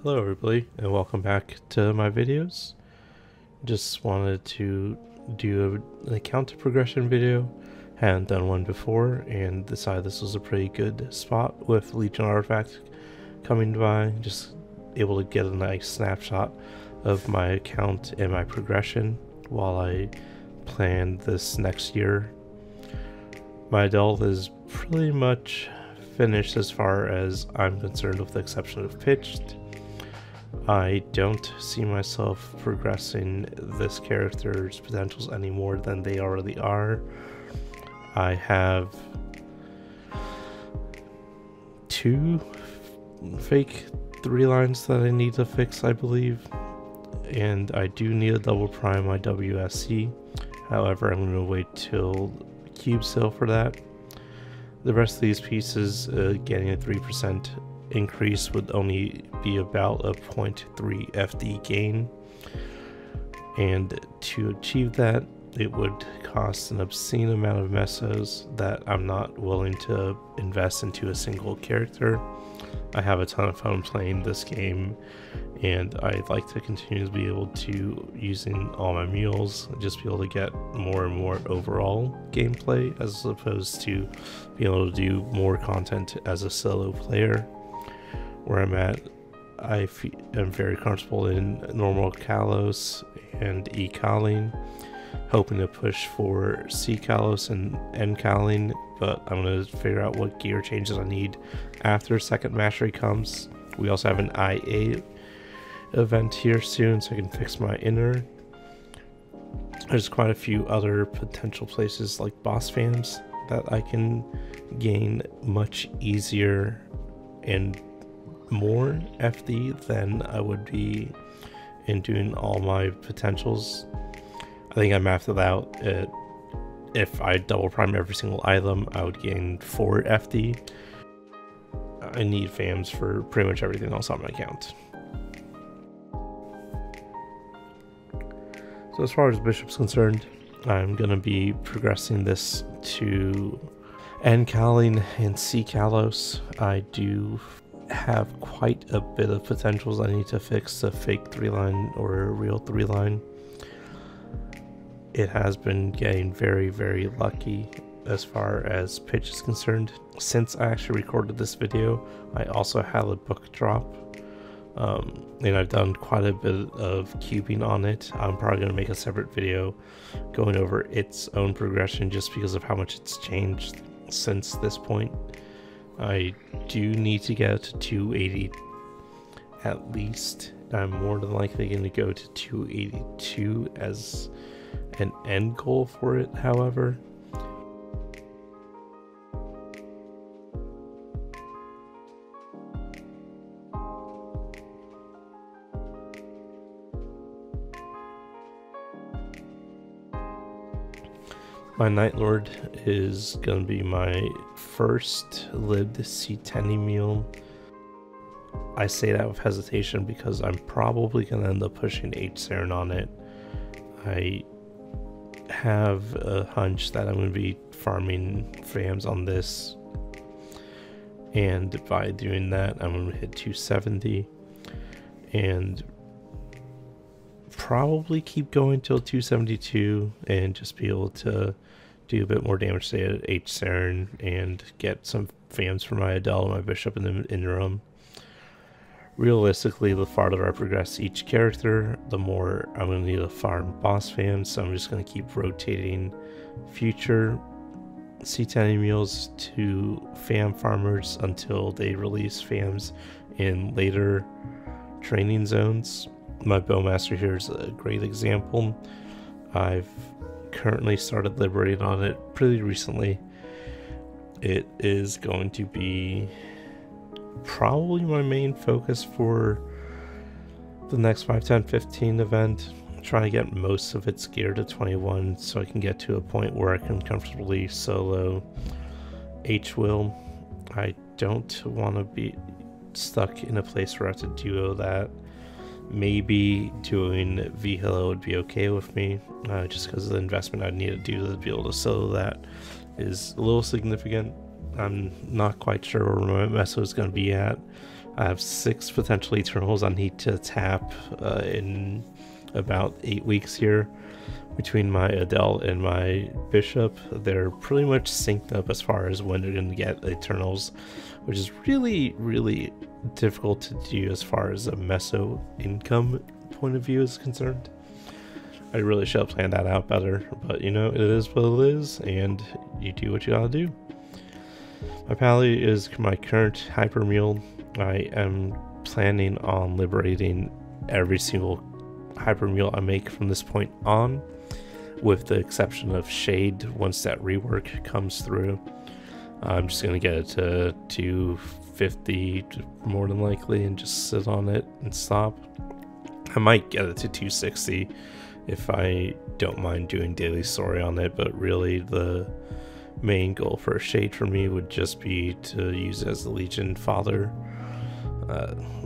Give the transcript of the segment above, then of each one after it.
Hello everybody and welcome back to my videos. Just wanted to do an account progression video. Hadn't done one before and decided this was a pretty good spot with Legion artifact coming by. Just able to get a nice snapshot of my account and my progression while I plan this next year. My Adele is pretty much finished as far as I'm concerned, with the exception of pitched. I don't see myself progressing this character's potentials any more than they already are. I have 2 fake 3 lines that I need to fix, I believe, and I do need to double prime my WSC. However, I'm going to wait till cube sale for that. The rest of these pieces, getting a 3% increase would only be about a 0.3 FD gain, and to achieve that it would cost an obscene amount of mesos that I'm not willing to invest into a single character. I have a ton of fun playing this game and I'd like to continue to be able to, using all my mules, just be able to get more and more overall gameplay as opposed to being able to do more content as a solo player. Where I'm at, I am very comfortable in normal Kalos and E-Kaling, hoping to push for C-Kalos and N-Kaling, but I'm going to figure out what gear changes I need after second mastery comes. We also have an IA event here soon, so I can fix my inner. There's quite a few other potential places like boss fams that I can gain much easier and more FD than I would be in doing all my potentials. I think I mapped it out. If I double prime every single item, I would gain 4 FD. I need fams for pretty much everything else on my account. So as far as Bishop's concerned, I'm going to be progressing this to N-Kaling and C-Kalos. I do have quite a bit of potentials I need to fix a fake 3-line or a real 3-line. It has been getting very lucky as far as pitch is concerned. Since I actually recorded this video, I also had a book drop, and I've done quite a bit of cubing on it. I'm probably going to make a separate video going over its own progression just because of how much it's changed since this point. I do need to get to 280 at least. I'm more than likely going to go to 282 as an end goal for it, however. My Nightlord is going to be my first lived C10 mule. I say that with hesitation because I'm probably going to end up pushing H-Saren on it. I have a hunch that I'm going to be farming fams on this, and by doing that I'm going to hit 270 and probably keep going till 272 and just be able to do a bit more damage to H-Saren and get some fams for my Adele and my Bishop in the interim. Realistically, the farther I progress each character, the more I'm going to need to farm boss fams, so I'm just going to keep rotating future C10 mules to fam farmers until they release fams in later training zones. My Bowmaster here is a great example. I've currently started liberating on it pretty recently. It is going to be probably my main focus for the next 5, 10, 15 event. I'm trying to get most of its gear to 21 so I can get to a point where I can comfortably solo H-Will. I don't want to be stuck in a place where I have to duo that. Maybe doing V-Hilo would be okay with me, just because of the investment I'd need to do to be able to solo that is a little significant. I'm not quite sure where my meso is going to be at. I have 6 potential Eternals I need to tap in about 8 weeks here. Between my Adele and my Bishop, they're pretty much synced up as far as when they're going to get Eternals, which is really, really difficult to do as far as a meso income point of view is concerned. I really should have planned that out better, but you know, it is what it is, and you do what you gotta do. My Pally is my current hyper mule. I am planning on liberating every single hyper mule I make from this point on, with the exception of Shade once that rework comes through. I'm just gonna get it to 250 more than likely and just sit on it and stop. I might get it to 260 if I don't mind doing daily story on it, but really the main goal for a Shade for me would just be to use it as the Legion fodder.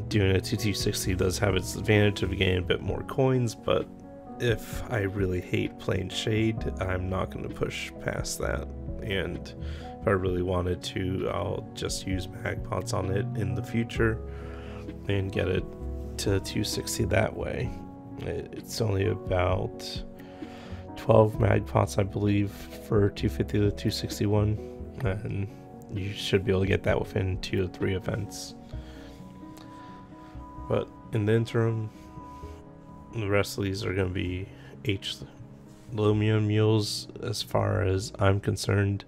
Doing it to 260 does have its advantage of getting a bit more coins, but if I really hate playing Shade, I'm not going to push past that, and if I really wanted to, I'll just use mag pots on it in the future and get it to 260 that way. It's only about 12 mag pots, I believe, for 250 to 261, and you should be able to get that within 2 to 3 events. But in the interim, the rest of these are going to be Hlomien mules as far as I'm concerned.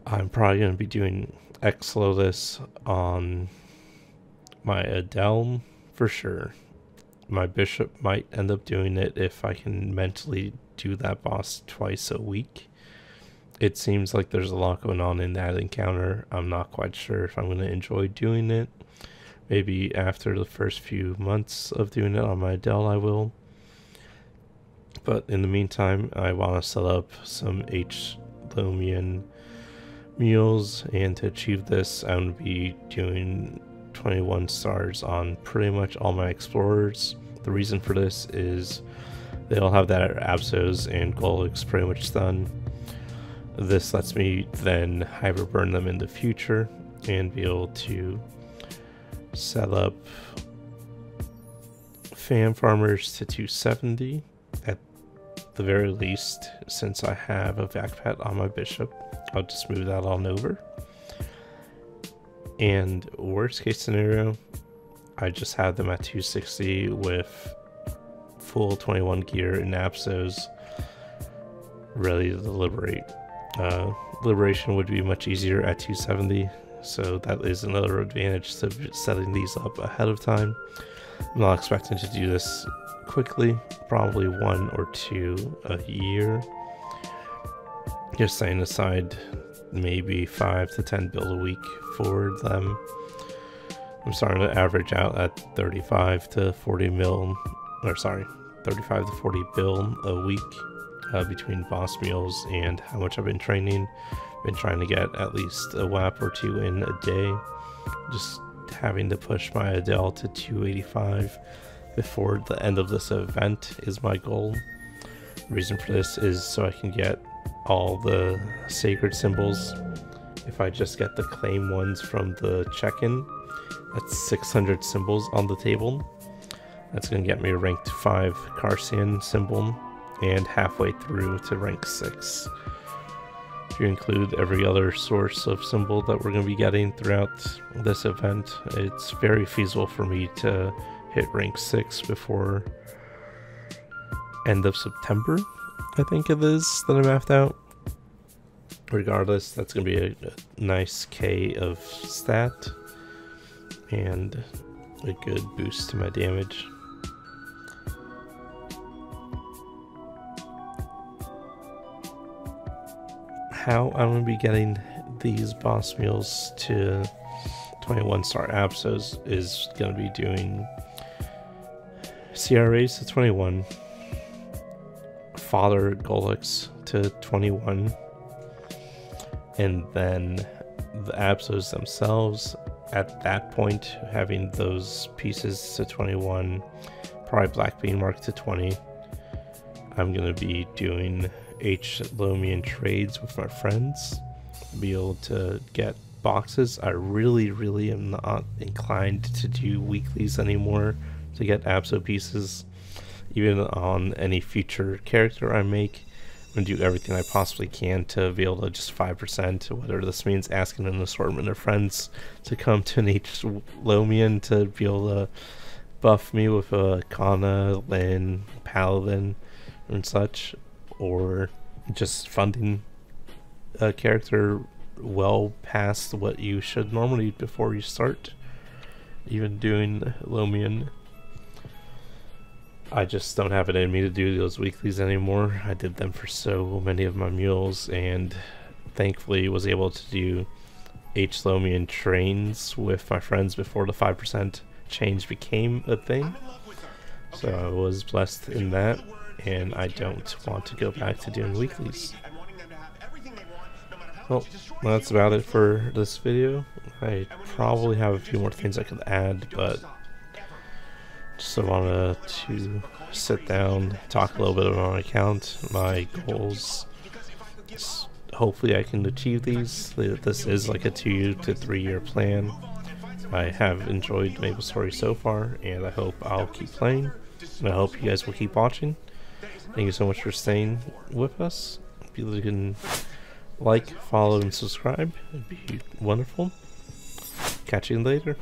I'm probably going to be doing X-Lotus on my Adele for sure. My Bishop might end up doing it if I can mentally do that boss twice a week. It seems like there's a lot going on in that encounter. I'm not quite sure if I'm going to enjoy doing it. Maybe after the first few months of doing it on my Adele I will. But in the meantime, I want to set up some Hlomien mules, and to achieve this I'm going to be doing 21 stars on pretty much all my explorers. The reason for this is they all have that Absos and Golix pretty much done. This lets me then hyper burn them in the future and be able to set up fan farmers to 270 at the very least. Since I have a vac pet on my Bishop, I'll just move that on over. And worst case scenario, I just have them at 260 with full 21 gear and Absos ready to liberate. Liberation would be much easier at 270, so that is another advantage to setting these up ahead of time. I'm not expecting to do this quickly, probably 1 or 2 a year. Just setting aside maybe 5 to 10 bill a week for them. I'm starting to average out at 35 to 40 mil, or sorry, 35 to 40 bill a week between boss meals and how much I've been training. Been trying to get at least a WAP or 2 in a day. Just having to push my Adele to 285 before the end of this event is my goal. The reason for this is so I can get all the sacred symbols. If I just get the claim ones from the check-in, that's 600 symbols on the table. That's going to get me a ranked 5 Carcian symbol and halfway through to rank 6. If you include every other source of symbol that we're going to be getting throughout this event, it's very feasible for me to hit rank 6 before end of September, I think it is, that I mapped out. Regardless, that's going to be a nice K of stat and a good boost to my damage. How I'm going to be getting these boss meals to 21 star Absos is going to be doing CRAs to 21, Father Golix to 21, and then the Absos themselves at that point having those pieces to 21, probably Black Bean Mark to 20. I'm going to be doing Hlomien trades with my friends, be able to get boxes. I really am not inclined to do weeklies anymore to get abso pieces. Even on any future character I make, I'm going to do everything I possibly can to be able to just 5%, whatever this means, asking an assortment of friends to come to an Hlomien to be able to buff me with a Kana, Lin, Paladin, and such, or just funding a character well past what you should normally before you start even doing Lomien. I just don't have it in me to do those weeklies anymore. I did them for so many of my mules, and thankfully was able to do Hlomien trains with my friends before the 5% change became a thing. So I was blessed in that, and I don't want to go back to doing weeklies. Well, that's about it for this video. I probably have a few more things I could add, but just wanted to sit down, talk a little bit about my account, my goals. Hopefully I can achieve these. This is like a 2 to 3 year plan. I have enjoyed MapleStory so far, and I hope I'll keep playing. And I hope you guys will keep watching. Thank you so much for staying with us. If you can like, follow, and subscribe, it'd be wonderful. Catch you later.